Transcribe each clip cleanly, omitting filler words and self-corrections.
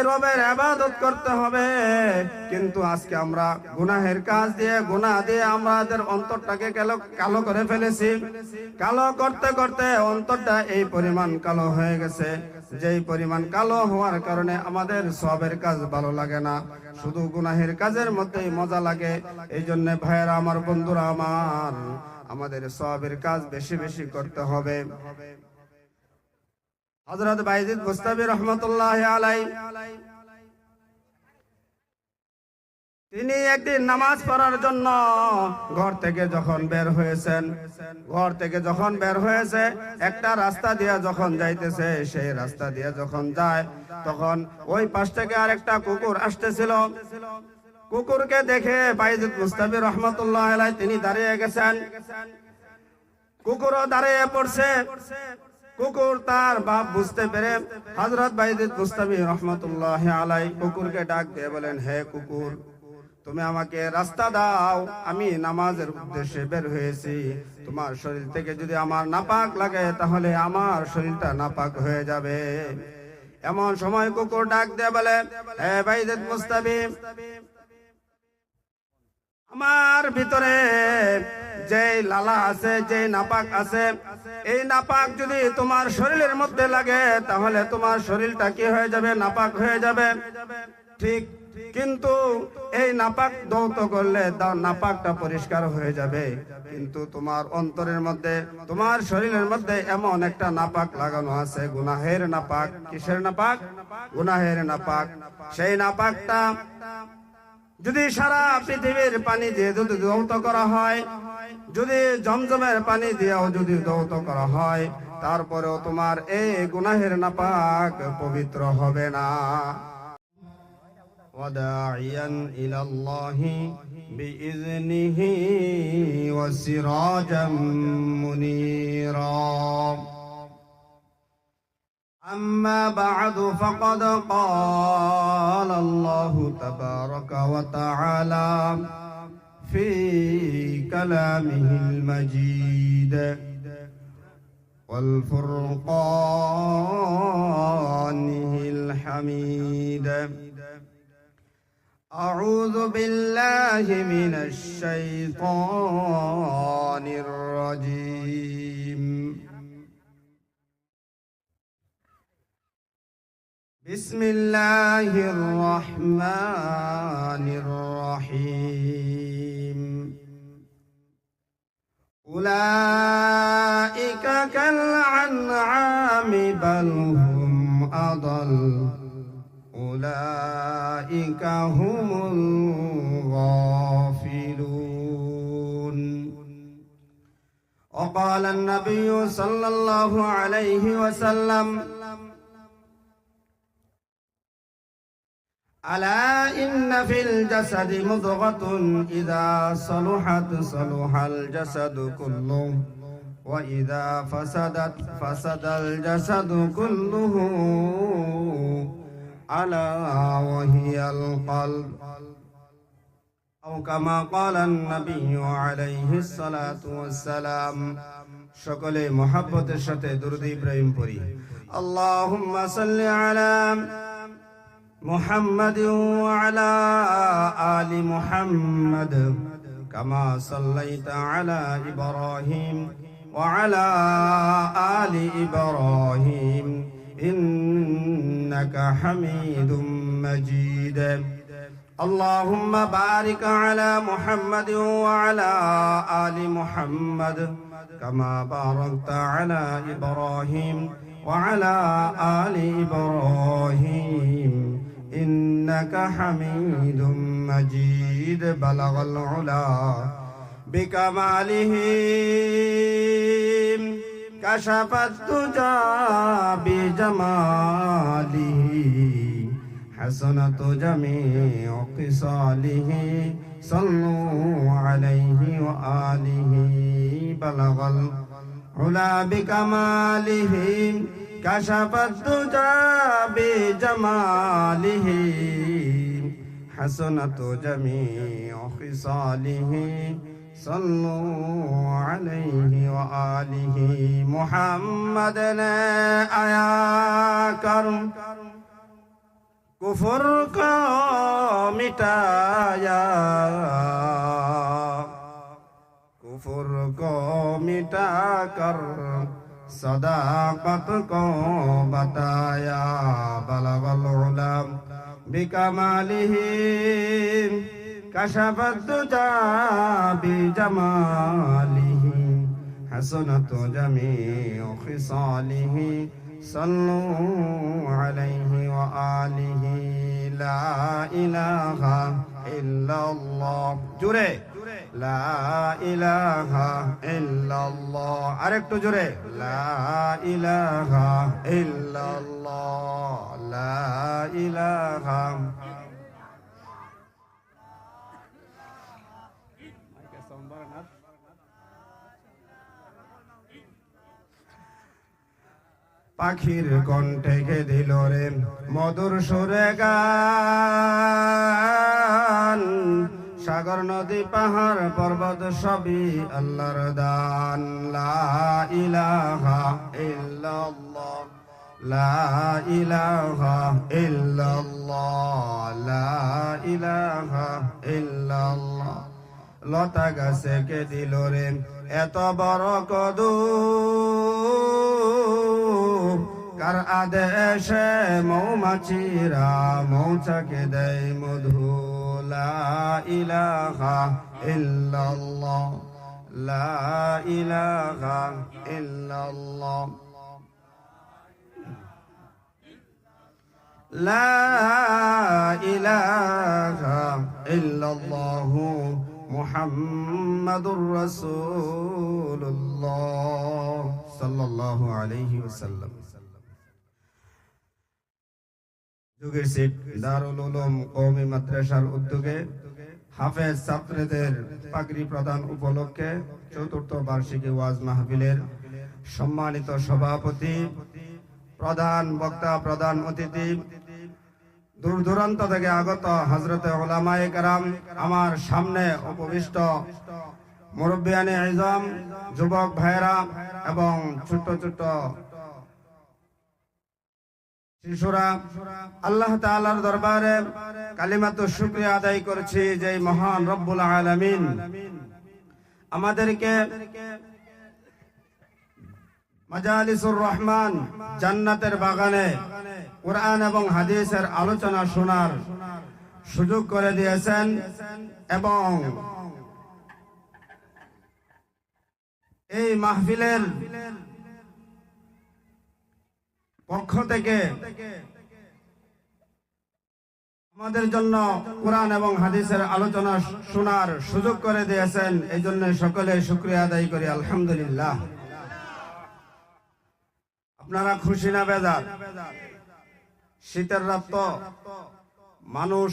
এই রবের ইবাদত করতে হবে। কিন্তু আজকে আমরা গুনাহের কাজ দিয়ে, গুনাহ দিয়ে আমাদের অন্তরটাকে কালো করে ফেলেছি। কালো করতে করতে অন্তরটা এই পরিমাণ কালো হয়ে গেছে, যেই পরিমাণ কালো হওয়ার কারণে আমাদের সওয়াবের কাজ ভালো লাগে না, শুধু গুনাহের কাজের মধ্যেই মজা লাগে। এই জন্য ভাইয়েরা আমার, বন্ধুরা আমার, আমাদের সওয়াবের কাজ বেশি বেশি করতে হবে। হযরত বাইজিদ বুস্তামি রহমাতুল্লাহি আলাইহি তিনি একদিন নামাজ পড়ার জন্য ঘর থেকে যখন বের হয়েছে, একটা রাস্তা দিয়ে যখন যাইতেছে, সেই রাস্তা দিয়ে যখন যায় তখন ওই পাশ থেকে আরেকটা কুকুর আসতেছিল। কুকুরকে দেখে বাইজিদ বুস্তামি রহমাতুল্লাহি আলাইহি তিনি দাঁড়িয়ে গেছেন, কুকুরও দাঁড়িয়ে পড়ছে। কুকুর তার বাপ বুঝতে পেরে হযরত বাইজিদ বুস্তামি রহমাতুল্লাহি আলাইহি কুকুরকে ডাক দিয়ে বলেন, হে কুকুর, তুমি আমাকে রাস্তা দাও, আমি নামাজের উদ্দেশ্যে বের হয়েছি। তোমার শরীর থেকে যদি আমার নাপাক লাগে তাহলে আমার শরীরটা নাপাক হয়ে যাবে। এমন সময় কুকুর ডাক দিয়ে বলে, হে বাইজিদ বুস্তামি, আমার ভিতরে যে লালা আছে, যে নাপাক আছে, এই নাপাক যদি তোমার শরীরের মধ্যে লাগে তাহলে তোমার শরীরটা কি হয়ে যাবে? নাপাক হয়ে যাবে। ঠিক, কিন্তু এই নাপাক দৌত করলে নাপাকটা পরিষ্কার হয়ে যাবে। কিন্তু তোমার অন্তরের মধ্যে, তোমার শরীরের মধ্যে এমন একটা নাপাক লাগানো আছে, গুনাহের নাপাক। কিসের নাপাক? গুনাহের নাপাক। সেই নাপাকটা যদি সারা পৃথিবীর পানি দিয়ে যদি দৌত করা হয়, যদি জমজমের পানি দিয়েও যদি দৌত করা হয়, তারপরেও তোমার এই গুনাহের নাপাক পবিত্র হবে না। ওয়াদাইয়ান ইলাল্লাহি বিইজনিহি ওয়া সিরাজাম মুনীরা। أما بعد فقد قال الله تبارك وتعالى في كلامه المجيد والفرقانه الحميد. أعوذ بالله من الشيطان الرجيم. بسم الله الرحمن الرحيم. أولئك كالأنعام بل هم أضل أولئك هم الغافلون. وقال النبي صلى الله عليه وسلم: ألا إن في الجسد مضغة إذا صلحت صلح الجسد كله وإذا فسدت فسد الجسد كله ألا وهي القلب أو كما قال النبي عليه الصلاة والسلام. সকলে মুহাব্বতের সাথে দুরূদ ইব্রাহিম পড়ি। আল্লাহুম্মা সাল্লি আলা محمد وعلى آل محمد كما صليت على إبراهيم وعلى آل إبراهيم إنك حميد مجيد. اللهم بارك على محمد وعلى آل محمد كما باركت على إبراهيم وعلى آل إبراهيم إنك حميد مجيد. بلغ العلا بكماله كشف الدجى بجماله حسنت جميع خصاله صلوا عليه وآله. بلغ العلا بكماله كشف الدجى بجماله حسنت جميع خصاله صلوا عليه وآله. محمد نے آیا کرم कुफर को मिटाया, कुफर को मिटा कर सदाकत को बताया। बलगल उलम बिकमालिही कशफत दुजा बिजमालिही हसनत जमीउ खिसालिही सल्लू अलैहि व आलिही। ला इलाहा इल्लल्लाह, जुरे ला इलाहा इल्लल्लाह, আরেকটু জোরে লা ইলাহা ইল্লাল্লাহ, লা ইলাহা। পাখির কণ্ঠে কে দিল রে মধুর সুরে গান, সাগর নদী পাহাড় পর্বত সবই আল্লাহর দান। লা ইলাহা ইল্লাল্লাহ, লা ইলাহা ইল্লাল্লাহ, লা ইলাহা ইল্লাল্লাহ। লতা গাছে কে দিল রে এত বড় কদু, কার আদেশে মৌমাছিরা মৌচাকে দেয় মধু। লা ইলাহা ইল্লাল্লাহ, লা ইলাহা ইল্লাল্লাহ, লা ইলাহা ইল্লাল্লাহ মুহাম্মাদুর রাসূলুল্লাহ সাল্লাল্লাহু আলাইহি ওয়াসাল্লাম। যুগের সিট দারুল উলুম কওমি মাদ্রাসার উদ্যোগে হাফেজ ছাত্রদের পাগড়ি প্রদান উপলক্ষে চতুর্থ বার্ষিকী ওয়াজ মাহফিলের সম্মানিত সভাপতি, প্রধান বক্তা, প্রধান অতিথি, দূর দূরান্ত থেকে আগত হযরতে উলামায়ে কেরাম, আমার সামনে উপবিষ্ট মুরব্বিয়ানে আযম, যুবক ভাইরা এবং ছোট ছোট শিশুরা, আল্লাহ তাআলার দরবারে কালিমাতু শুকরিয়া আদায় করছি যে মহান রব্বুল আলামিন আমাদেরকে মাজালিসুর রহমান জান্নাতের বাগানে কুরআন এবং হাদিসের আলোচনা শোনার সুযোগ করে দিয়েছেন এবং এই মাহফিলের পক্ষ থেকে আমাদের জন্য কোরআন এবং হাদিসের আলোচনা শোনার সুযোগ করে দিয়েছেন। এই জন্য সকলে শুকরিয়া আদায় করি আলহামদুলিল্লাহ। আপনারা খুশি না বেজার? শীতের রাত তো মানুষ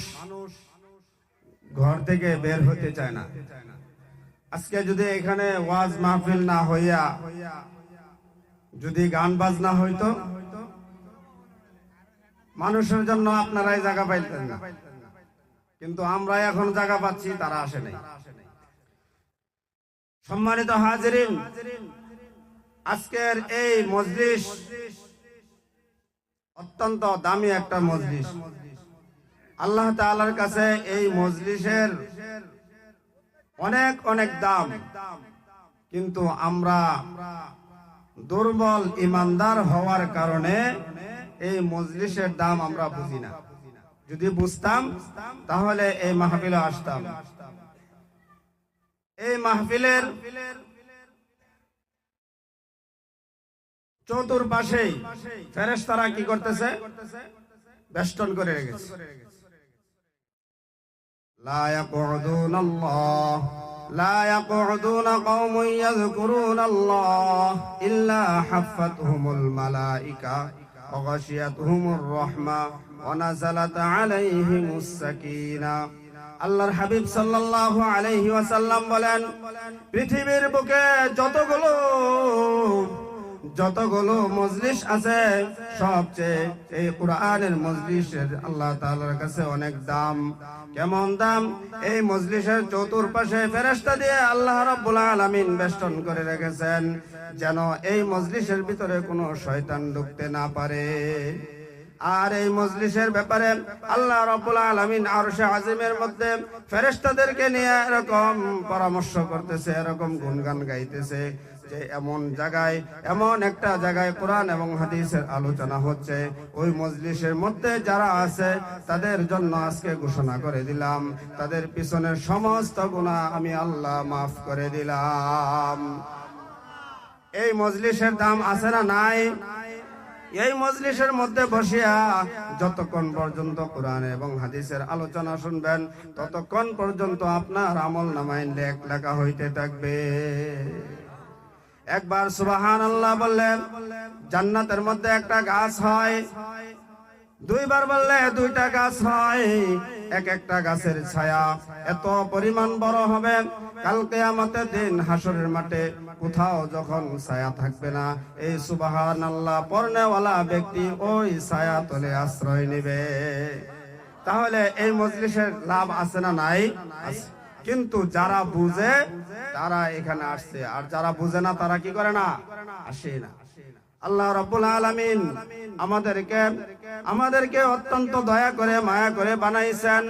ঘর থেকে বের হতে চায় না। আজকে যদি এখানে ওয়াজ মাহফিল না হইয়া যদি গান বাজনা হইতো, মানুষের জন্য আপনারাই জায়গা পাইতেন না, কিন্তু আমরা এখন জায়গা পাচ্ছি, তারা আসে নাই। সম্মানিত হাজিরিন, আজকের এই মজলিস অত্যন্ত দামি একটা মজলিস। আল্লাহ তাআলার কাছে এই মজলিসের অনেক অনেক দাম, কিন্তু আমরা দুর্বল ইমানদার হওয়ার কারণে এই মজলিসের দাম আমরা বুঝি না। যদি বুঝতাম তাহলে এই মাহফিলে আসতাম। এই মাহফিলের চতুর্পাশে ফেরেশতারা কি করতেছে? বেষ্টন করে রেখেছে। লা ইয়াকুদুনাল্লাহ, লা ইয়াকুদুনা কওমুন ইয়াযকুরুনাল্লাহ ইল্লা হাফাতহুমুল মালাইকা ওয়া গাশিয়াতহুমুর রাহমা ওয়া নাযালাত আলাইহিমুস সাকিনা। আল্লাহর হাবিব সাল্লাল্লাহু আলাইহি ওয়াসাল্লাম বলেন, পৃথিবীর বুকে যতগুলো মজলিস আছে, সবচেয়ে এই কোরআনের মজলিসের আল্লাহ তাআলার কাছে অনেক দাম। কেমন দাম? এই মজলিসের চতুর্পাশে ফেরেশতা দিয়ে আল্লাহ রাব্বুল আলামিন বেষ্টন করে রেখেছেন, যেন এই মজলিসের ভিতরে কোনো শয়তান ঢুকতে না পারে। আর এই মজলিসের ব্যাপারে আল্লাহ রাব্বুল আলামিন আরশে আজিমের মধ্যে ফেরেশতাদেরকে নিয়ে এরকম পরামর্শ করতেছে, এরকম গুণগান গাইতেছে যে এমন জায়গায়, এমন একটা জায়গায় কোরআন এবং হাদিসের আলোচনা হচ্ছে। ওই মজলিসের মধ্যে যারা আছে তাদের জন্য আজকে ঘোষণা করে দিলাম, তাদের পিছনের সমস্ত গুনাহ আমি আল্লাহ মাফ করে দিলাম। এই মজলিসের দাম আছে না নাই? এই মজলিসের মধ্যে বসিয়া যতক্ষণ পর্যন্ত কোরআন এবং হাদিসের আলোচনা শুনবেন ততক্ষণ পর্যন্ত আপনার আমল নামায় নেক লেখা হইতে থাকবে। একবার সুবহানাল্লাহ বললেন, জান্নাতের মধ্যে একটা গাছ হয়। দুইবার বললে দুইটা গাছ হয়। এক একটা গাছের ছায়া এত পরিমাণ বড় হবে, কাল কিয়ামতের দিন হাসরের মাঠে কোথাও যখন ছায়া থাকবে না, এই সুবহানাল্লাহ পড়নেওয়ালা ব্যক্তি ওই ছায়া তলে আশ্রয় নেবে। তাহলে এই মজলিসের লাভ আছে না নাই? আছে। কিন্তু যারা বুঝে তারা এখানে আসছে, আর যারা বুঝে না তারা কি করে না? আসে না। আল্লাহ রাব্বুল আলামিন আমাদেরকে অত্যন্ত দয়া করে মায়া করে বানাইছেন।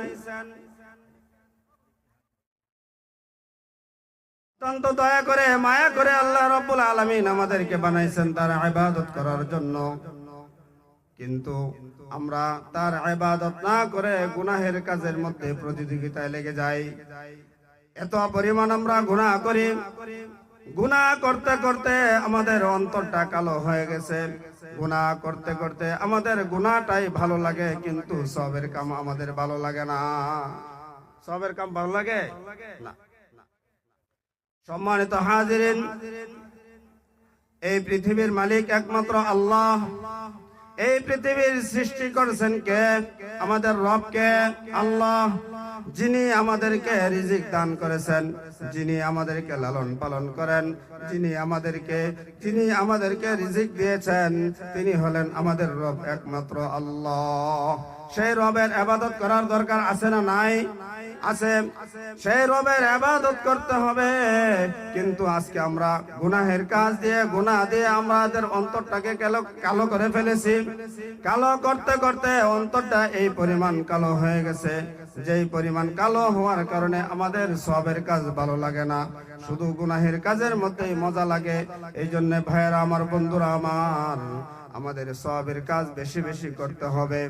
অত্যন্ত দয়া করে মায়া করে আল্লাহ রাব্বুল আলামিন আমাদেরকে বানাইছেন তার ইবাদত করার জন্য। কিন্তু আমরা তার ইবাদত না করে গুনাহের কাজের মধ্যে প্রতিযোগিতায় লেগে যাই। এত পরিমাণ আমরা গুনাহ করি, গুনাহ করতে করতে আমাদের অন্তরটা কালো হয়ে গেছে। গুনাহ করতে করতে আমাদের গুনাহটাই ভালো লাগে, কিন্তু সবের কাম আমাদের ভালো লাগে না। সবের কাম ভালো লাগে না। সম্মানিত হাজিরিন, এই পৃথিবীর মালিক একমাত্র আল্লাহ। এই পৃথিবীর সৃষ্টি করেছেন কে? আমাদের রব কে? আল্লাহ। যিনি আমাদেরকে রিজিক দান করেছেন, যিনি আমাদেরকে লালন পালন করেন, যিনি আমাদেরকে রিজিক দিয়েছেন, তিনি হলেন আমাদের রব একমাত্র আল্লাহ। সেই রবের ইবাদত করার দরকার আছে না নাই? আছে। সেই রবের ইবাদত করতে হবে। কিন্তু আজকে আমরা গুনাহের কাজ দিয়ে, গুনাহ দিয়ে আমাদের অন্তরটাকে কালো করে ফেলেছি। কালো করতে করতে অন্তরটা এই পরিমাণ কালো হয়ে গেছে, যেই পরিমাণ কালো হওয়ার কারণে আমাদের সবের কাজ ভালো লাগে না, শুধু গুনাহের কাজের মধ্যেই মজা লাগে। এই জন্য ভাইয়েরা আমার, বন্ধুরা আমার, আমাদের সবের কাজ বেশি বেশি করতে হবে।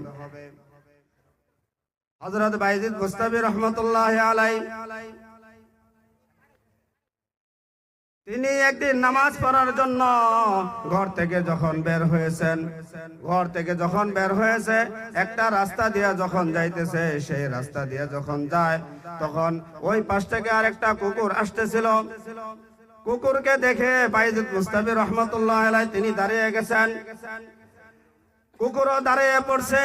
হযরত বাইজিদ বুস্তামি রহমাতুল্লাহি আলাইহি তিনি একদিন নামাজ পড়ার জন্য ঘর থেকে যখন বের হয়েছে, একটা রাস্তা দিয়ে যখন যাইতেছে, সেই রাস্তা দিয়ে যখন যায় তখন ওই পাশ থেকে আরেকটা কুকুর আসতেছিল। কুকুরকে দেখে বাইজিদ বুস্তামি রহমাতুল্লাহি আলাইহি তিনি দাঁড়িয়ে গেছেন। কুকুরও দাঁড়িয়ে পড়ছে।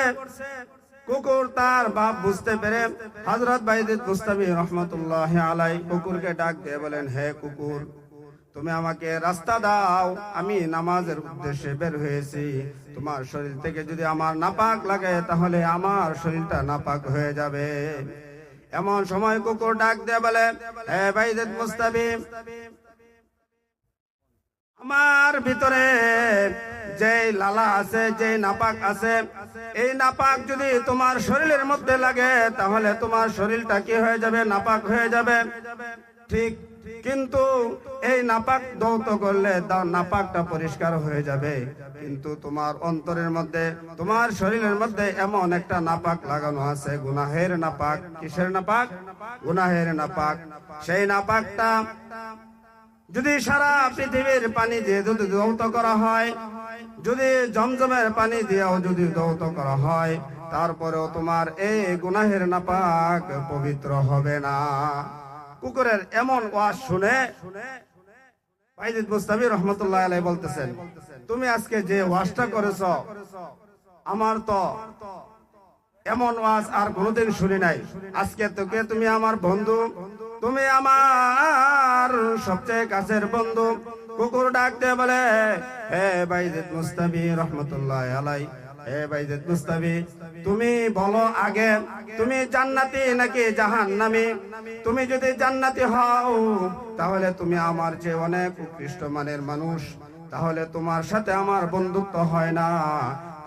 কুকুর তার বাপ বুঝতে পেরে হযরত বাইজিদ বুস্তামি রহমাতুল্লাহি আলাইহি কুকুরকে ডাক দিয়ে বলেন, হে কুকুর, তুমি আমাকে রাস্তা দাও, আমি নামাজের উদ্দেশ্যে বের হয়েছি। তোমার শরীর থেকে যদি আমার নাপাক লাগে তাহলে আমার শরীরটা নাপাক হয়ে যাবে। এমন সময় কুকুর ডাক দিয়ে বলে, হে বাইজিদ বুস্তামি, আমার ভিতরে যে লালা আছে, যে নাপাক আছে, এই নাপাক যদি তোমার শরীরের মধ্যে লাগে তাহলে তোমার শরীরটা কি হয়ে যাবে? নাপাক হয়ে যাবে। ঠিক, কিন্তু এই নাপাক দৌত করলে নাপাকটা পরিষ্কার হয়ে যাবে। কিন্তু তোমার অন্তরের মধ্যে, তোমার শরীরের মধ্যে এমন একটা নাপাক লাগানো আছে, গুনাহের নাপাক। কিসের নাপাক? গুনাহের নাপাক। সেই নাপাকটা যদি সারা পৃথিবীর পানি দিয়ে যদি দৌত করা হয়, যদি জমজমের পানি দিয়েও যদি দৌত করা হয়, তারপরেও তোমার এই গুনাহের নাপাক পবিত্র হবে না। কুকুরের এমন ওয়াজ শুনে বাইজিদ বুস্তামি রহমাতুল্লাহি আলাইহি বলতেছেন, তুমি আজকে যে ওয়াজটা করেছো, আমার তো এমন ওয়াজ আর কোনোদিন শুনি নাই। আজকে তোকে, তুমি আমার বন্ধু, তুমি আমার সবচেয়ে কাছের বন্ধু। কুকুর ডাক দিয়ে বলে, হে বাইজিদ বুস্তামি রহমাতুল্লাহি আলাইহি, হে বাইজিদ বুস্তামি, তুমি বলো আগে, তুমি জান্নাতি নাকি জাহান্নামী? তুমি যদি জান্নাতি হও তাহলে তুমি আমার চেয়ে অনেক উৎকৃষ্ট মানের মানুষ, তাহলে তোমার সাথে আমার বন্ধুত্ব হয় না।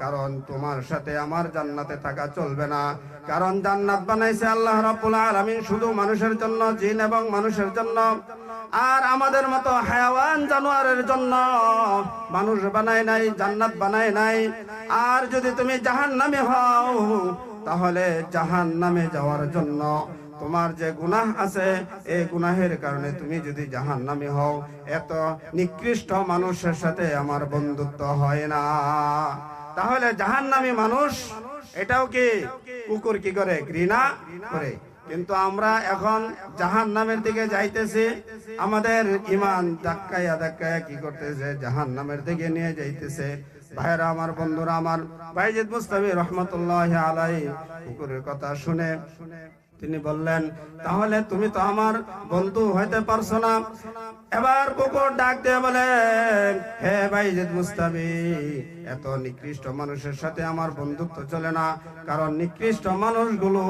কারণ তোমার সাথে আমার জান্নাতে থাকা চলবে না। কারণ জান্নাত বানাইছে আল্লাহ রাব্বুল আলামিন শুধু মানুষের জন্য, জিন এবং মানুষের জন্য। আর আমাদের মতো হায়াওয়ান জানোয়ারের জন্য মানুষ বানায় নাই, জান্নাত বানায় নাই। আর যদি তুমি জাহান্নামে হও, তাহলে জাহান্নামে যাওয়ার জন্য তোমার যে গুনাহ আছে, এই গুনাহের কারণে তুমি যদি জাহান্নামী হও, এত নিকৃষ্ট মানুষের সাথে আমার বন্ধুত্ব হয় না। তাহলে জাহান্নামী মানুষ এটাও কি কুকুর কি করে? ঘৃণা করে। কিন্তু আমরা এখন জাহান্নামের দিকে যাইতেছি, আমাদের ঈমান ধাক্কায়া ধাক্কায়া কি করতেছে? জাহান্নামের দিকে নিয়ে যাইতেছে। ভাইরা আমার, বন্ধুরা আমার, বাইজিদ মুস্তাফি রহমতুল্লাহি আলাইহি কুকুরের কথা শুনে তিনি বললেন, তাহলে তুমি তো আমার বন্ধু হইতে পারছো না। এবার কুকুর ডাক দিয়ে বলে, হে বাইজিদ মুস্তাফি, এত নিকৃষ্ট মানুষের সাথে আমার বন্ধুত্ব চলে না। কারণ নিকৃষ্ট মানুষগুলো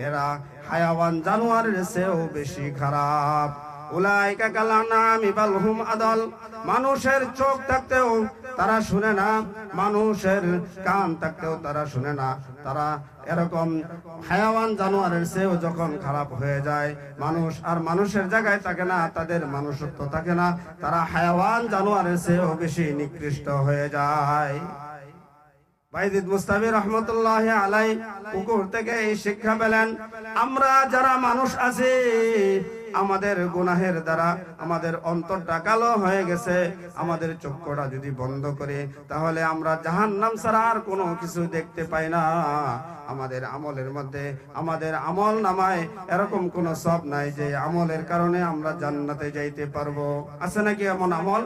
এরা হায়াওয়ান জানোয়ারের চেয়েও বেশি খারাপ। উলাইকা কাল আনআমি বাল হুম আদল। মানুষের চোখ থাকতেও তারা শুনে না, মানুষের কান থাকতেও তারা শুনে না। তারা এরকম হায়াওয়ান জানোয়ারের চেয়েও যখন খারাপ হয়ে যায়, মানুষ আর মানুষের জায়গায় থাকে না, তাদের মানুষত্ব থাকে না, তারা হায়াওয়ান জানোয়ারের চেয়েও বেশি নিকৃষ্ট হয়ে যায়। বাইজিদ মুস্তাফি রহমতুল্লাহি আলাইহি কুকুর থেকে এই শিক্ষা পেলেন, আমরা যারা মানুষ আছি, আমাদের গুনাহের দ্বারা আমাদের অন্তরটা কালো হয়ে গেছে। আমাদের চক্ষুটা যদি বন্ধ করে, তাহলে আমরা জাহান্নাম ছাড়া আর কোনো কিছু দেখতে পাই না। আমাদের আমলের মধ্যে, আমাদের আমল নামায় এরকম কোনো সব নাই যে আমলের কারণে আমরা জান্নাতে যাইতে পারবো। আছে নাকি এমন আমল?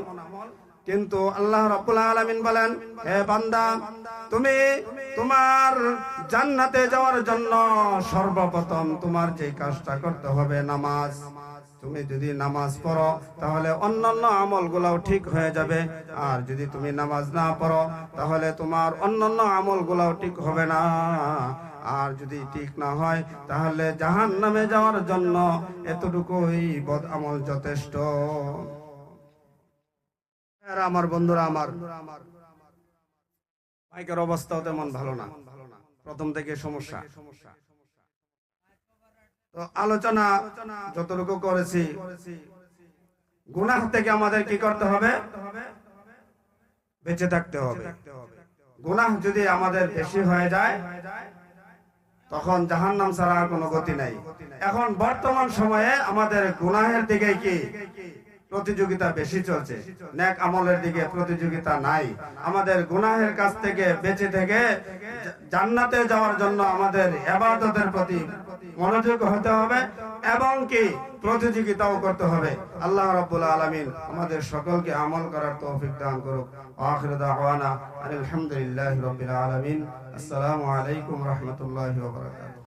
কিন্তু আল্লাহ রাব্বুল আলামিন বলেন, হে বান্দা, তুমি তোমার জান্নাতে যাওয়ার জন্য সর্বপ্রথম তোমার যে কাজটা করতে হবে, নামাজ। তুমি যদি নামাজ পড়ো, তাহলে অন্যান্য আমলগুলাও ঠিক হয়ে যাবে। আর যদি তুমি নামাজ না পড়ো, তাহলে তোমার অন্যান্য আমলগুলাও ঠিক হবে না। আর যদি ঠিক না হয়, তাহলে জাহান্নামে যাওয়ার জন্য এতটুকুই বদ আমল যথেষ্ট। আমার বন্ধুরা আমার, মাইকের অবস্থাও তেমন ভালো না, প্রথম থেকে সমস্যা। তো আলোচনা যতটুকু করেছি, গুনাহ থেকে আমাদের কি করতে হবে? বেঁচে থাকতে হবে। গুনাহ যদি আমাদের বেশি হয়ে যায়, তখন জাহান্নাম ছাড়া আর কোনো গতি নাই। এখন বর্তমান সময়ে আমাদের গুনাহের দিকে কি প্রতিযোগিতা বেশি চলছে, নেক আমলের দিকে প্রতিযোগিতা নাই। আমাদের গুনাহের কাছ থেকে বেঁচে থেকে জান্নাতে যাওয়ার জন্য আমাদের ইবাদতের প্রতি মনোযোগ হতে হবে এবং কি প্রতিযোগিতাও করতে হবে। আল্লাহ রাব্বুল আলামিন আমাদের সকলকে আমল করার তৌফিক দান করুক। আখিরু দাওয়ানা আলহামদুলিল্লাহি রাব্বিল আলামিন। আসসালামু আলাইকুম ওয়া রাহমাতুল্লাহি ওয়া বারাকাতুহু।